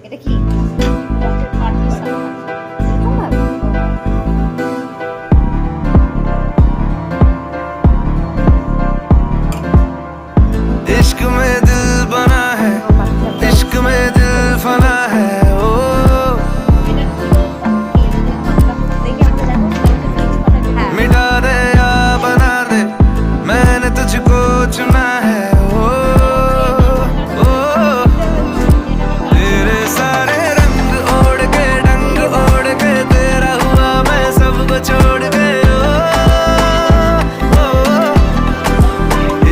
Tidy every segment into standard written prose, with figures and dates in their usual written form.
এটা কি इश्क में दिल बना है, इश्क में दिल फना है ओ। मिटा दे या बना दे, मैंने तुझको चुना है ओ, ओ। तेरे सारे रंग ओढ़ के डंग ओढ़ के तेरा हुआ मैं सबको छोड़ के ओ, ओ।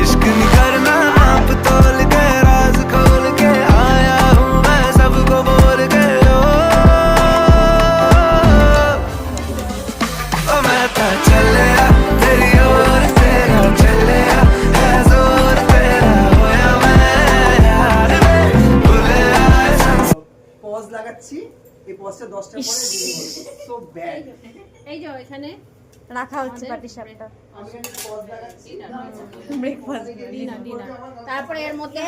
इश्क नहीं करना आप तोल के राज खोल के आया हूँ मैं सबको बोल के ओ, ओ मैं तो चलिया तेरी ओर तेरा चलिया है जोर तेरा होया मैं यार वे भूले आए পজ লাগাচ্ছি এই পজটা 10টা পরে সো ব্যাড এই যে এখানে রাখা হচ্ছে পাটিসাপটা আমি এখানে পজ লাগাচ্ছি ব্রেকফাস্ট ডিনার তারপরে এর মধ্যে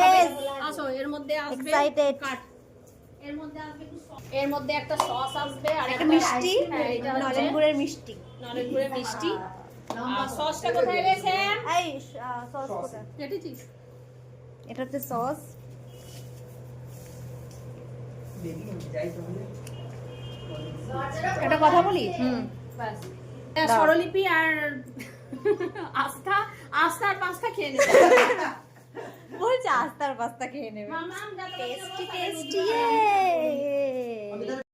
আসো এর মধ্যে আসবে Excited. কাট এর মধ্যে আসবে এর মধ্যে একটা সস আসবে আর একটা মিষ্টি হ্যাঁ, এটা হচ্ছে নলেন গুড়ের মিষ্টি নলেন গুড়ের মিষ্টি আর সসটা কোথায় রয়েছে এই সস কোথায় কেটেছিস এটা হচ্ছে সস দেখি যাই তাহলে একটা কথা বলি ব্যাস স্বরলিপি আর আস্থা আর পাস্তা খেয়ে নেবে বলছে আস্তার পাস্তা খেয়ে নেবে মামা টেস্টি টেস্টি